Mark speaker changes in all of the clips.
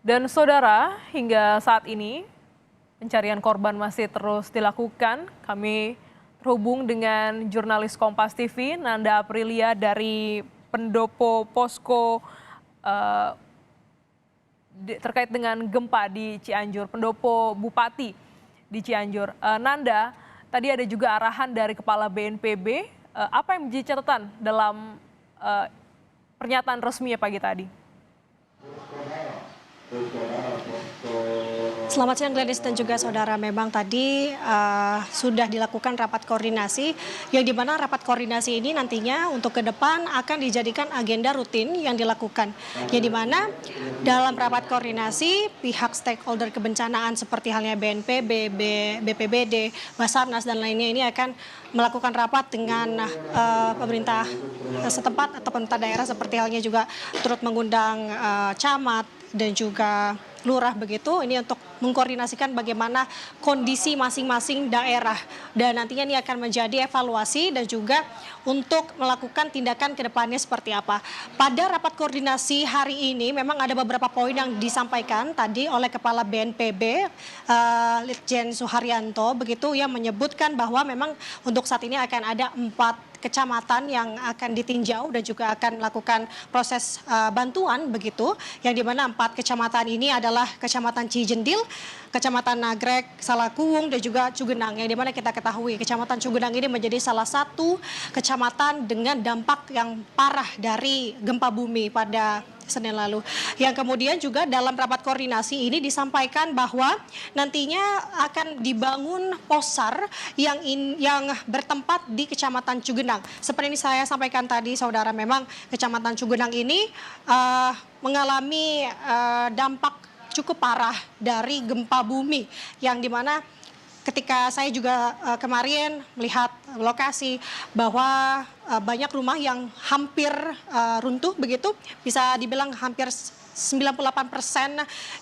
Speaker 1: Dan saudara, hingga saat ini pencarian korban masih terus dilakukan. Kami terhubung dengan jurnalis Kompas TV, Nanda Aprilia dari Pendopo Posko eh, terkait dengan gempa di Cianjur, Pendopo Bupati di Cianjur. Nanda, tadi ada juga arahan dari Kepala BNPB. Apa yang menjadi catatan dalam pernyataan resmi pagi tadi?
Speaker 2: Selamat siang Gladys dan juga saudara. Memang tadi sudah dilakukan rapat koordinasi yang dimana rapat koordinasi ini nantinya untuk ke depan akan dijadikan agenda rutin yang dilakukan. Yang dimana dalam rapat koordinasi pihak stakeholder kebencanaan seperti halnya BNPB, BPBD, Basarnas dan lainnya ini akan melakukan rapat dengan pemerintah setempat atau pemerintah daerah seperti halnya juga turut mengundang camat dan juga lurah begitu, ini untuk mengkoordinasikan bagaimana kondisi masing-masing daerah dan nantinya ini akan menjadi evaluasi dan juga untuk melakukan tindakan ke depannya seperti apa. Pada rapat koordinasi hari ini memang ada beberapa poin yang disampaikan tadi oleh Kepala BNPB Litjen Suharyanto begitu yang menyebutkan bahwa memang untuk saat ini akan ada 4 kecamatan yang akan ditinjau dan juga akan melakukan proses bantuan begitu, yang dimana 4 kecamatan ini adalah Kecamatan Cijendil, Kecamatan Nagrek, Salakuwung dan juga Cugenang, yang dimana kita ketahui Kecamatan Cugenang ini menjadi salah satu kecamatan dengan dampak yang parah dari gempa bumi pada Senin lalu. Yang kemudian juga dalam rapat koordinasi ini disampaikan bahwa nantinya akan dibangun posar yang bertempat di Kecamatan Cugenang. Seperti ini saya sampaikan tadi saudara, memang Kecamatan Cugenang ini mengalami dampak cukup parah dari gempa bumi yang dimana ketika saya juga kemarin melihat lokasi bahwa banyak rumah yang hampir runtuh begitu, bisa dibilang hampir 98%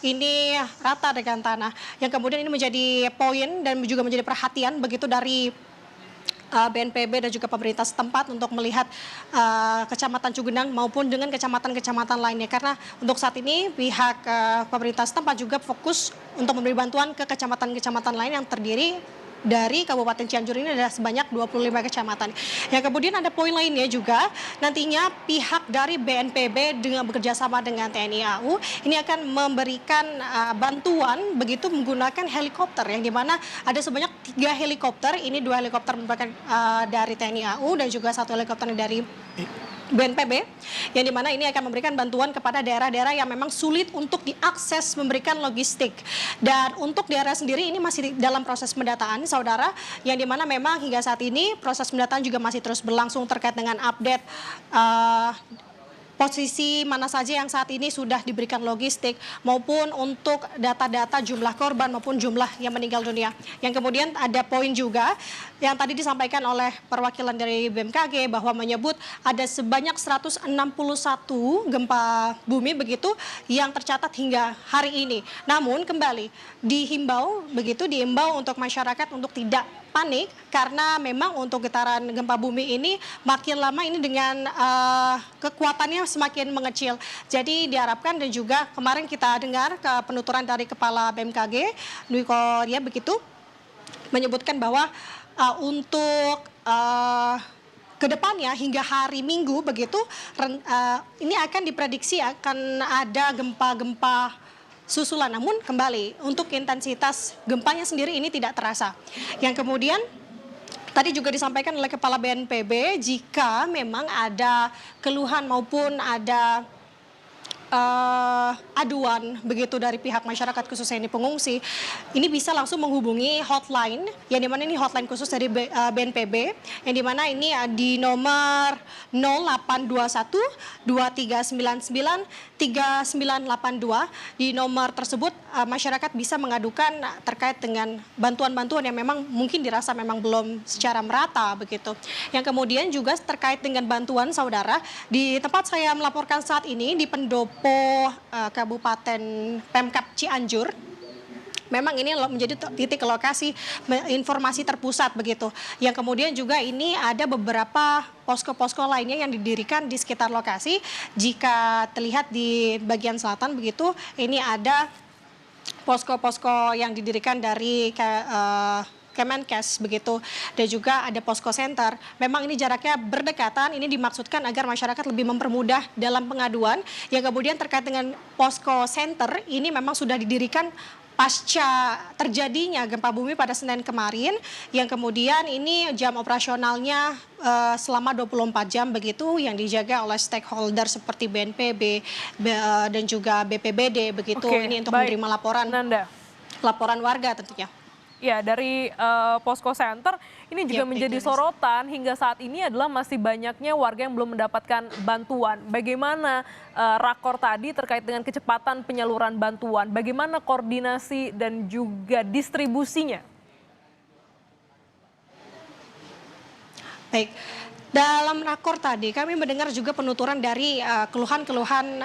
Speaker 2: ini rata dengan tanah. Yang kemudian ini menjadi poin dan juga menjadi perhatian begitu dari BNPB dan juga pemerintah setempat untuk melihat Kecamatan Cugenang maupun dengan kecamatan-kecamatan lainnya, karena untuk saat ini pihak pemerintah setempat juga fokus untuk memberi bantuan ke kecamatan-kecamatan lain yang terdiri dari Kabupaten Cianjur ini ada sebanyak 25 kecamatan. Yang kemudian ada poin lainnya juga, nantinya pihak dari BNPB dengan bekerja sama dengan TNI AU ini akan memberikan bantuan begitu menggunakan helikopter, yang dimana ada sebanyak 3 helikopter, ini 2 helikopter merupakan dari TNI AU dan juga 1 helikopter dari BNPB, yang dimana ini akan memberikan bantuan kepada daerah-daerah yang memang sulit untuk diakses memberikan logistik. Dan untuk daerah sendiri ini masih dalam proses pendataan saudara, yang dimana memang hingga saat ini proses pendataan juga masih terus berlangsung terkait dengan update posisi mana saja yang saat ini sudah diberikan logistik maupun untuk data-data jumlah korban maupun jumlah yang meninggal dunia. Yang kemudian ada poin juga yang tadi disampaikan oleh perwakilan dari BMKG bahwa menyebut ada sebanyak 161 gempa bumi begitu yang tercatat hingga hari ini. Namun kembali diimbau untuk masyarakat untuk tidak panik karena memang untuk getaran gempa bumi ini makin lama ini dengan kekuatannya semakin mengecil. Jadi diharapkan, dan juga kemarin kita dengar penuturan dari Kepala BMKG Nwiko Ria begitu menyebutkan bahwa untuk kedepannya hingga hari Minggu begitu ini akan diprediksi akan ada gempa-gempa susulan, namun kembali untuk intensitas gempanya sendiri ini tidak terasa. Yang kemudian tadi juga disampaikan oleh Kepala BNPB, jika memang ada keluhan maupun ada aduan begitu dari pihak masyarakat khususnya ini pengungsi, ini bisa langsung menghubungi hotline, yang dimana ini hotline khusus dari BNPB, yang dimana ini di nomor 0821 2399 3982. Di nomor tersebut masyarakat bisa mengadukan terkait dengan bantuan-bantuan yang memang mungkin dirasa memang belum secara merata begitu. Yang kemudian juga terkait dengan bantuan saudara, di tempat saya melaporkan saat ini di Pendopo Kabupaten Pemkab Cianjur, memang ini menjadi titik lokasi informasi terpusat begitu. Yang kemudian juga ini ada beberapa posko-posko lainnya yang didirikan di sekitar lokasi. Jika terlihat di bagian selatan begitu, ini ada posko-posko yang didirikan dari Kemenkes begitu, dan juga ada posko center. Memang ini jaraknya berdekatan, ini dimaksudkan agar masyarakat lebih mempermudah dalam pengaduan. Yang kemudian terkait dengan posko center ini memang sudah didirikan pasca terjadinya gempa bumi pada Senin kemarin, yang kemudian ini jam operasionalnya selama 24 jam begitu, yang dijaga oleh stakeholder seperti BNPB dan juga BPBD begitu.
Speaker 1: Oke,
Speaker 2: ini untuk
Speaker 1: baik.
Speaker 2: menerima laporan warga tentunya.
Speaker 1: Ya, dari Posko Center ini juga
Speaker 2: Ya, baik,
Speaker 1: menjadi
Speaker 2: Glenis.
Speaker 1: sorotan hingga saat ini adalah masih banyaknya warga yang belum mendapatkan bantuan. Bagaimana rakor tadi terkait dengan kecepatan penyaluran bantuan? Bagaimana koordinasi dan juga distribusinya?
Speaker 2: Baik, dalam rakor tadi kami mendengar juga penuturan dari keluhan-keluhan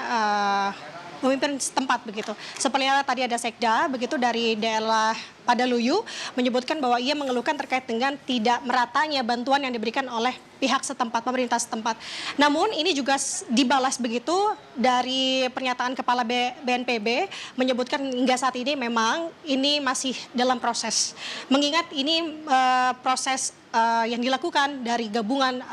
Speaker 2: pemimpin setempat begitu. Seperti tadi ada Sekda begitu dari daerah Padaluyu menyebutkan bahwa ia mengeluhkan terkait dengan tidak meratanya bantuan yang diberikan oleh pihak setempat, pemerintah setempat. Namun ini juga dibalas begitu dari pernyataan Kepala BNPB menyebutkan hingga saat ini memang ini masih dalam proses. Mengingat ini proses yang dilakukan dari gabungan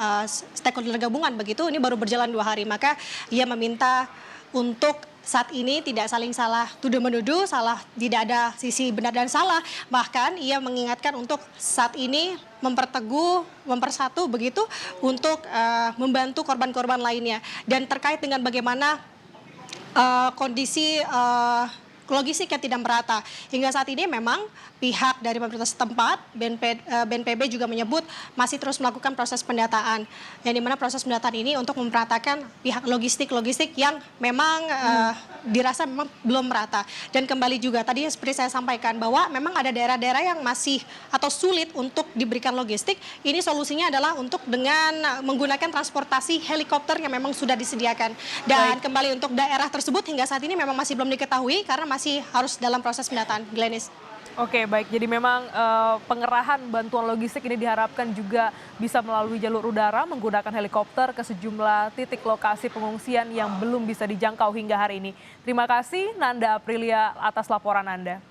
Speaker 2: stakeholder gabungan begitu, ini baru berjalan 2 hari, maka ia meminta untuk saat ini tidak saling salah tuduh menuduh, tidak ada sisi benar dan salah. Bahkan ia mengingatkan untuk saat ini memperteguh, mempersatu begitu untuk membantu korban-korban lainnya. Dan terkait dengan bagaimana kondisi logistik yang tidak merata. Hingga saat ini memang pihak dari pemerintah setempat, BNPB juga menyebut masih terus melakukan proses pendataan. Yang dimana proses pendataan ini untuk memperatakan pihak logistik yang memang dirasa memang belum merata. Dan kembali juga tadi seperti saya sampaikan bahwa memang ada daerah-daerah yang masih atau sulit untuk diberikan logistik. Ini solusinya adalah untuk dengan menggunakan transportasi helikopter yang memang sudah disediakan. Dan kembali untuk daerah tersebut hingga saat ini memang masih belum diketahui karena masih harus dalam proses pendataan. Glenis.
Speaker 1: Oke, baik. Jadi memang pengerahan bantuan logistik ini diharapkan juga bisa melalui jalur udara menggunakan helikopter ke sejumlah titik lokasi pengungsian yang belum bisa dijangkau hingga hari ini. Terima kasih Nanda Aprilia atas laporan Anda.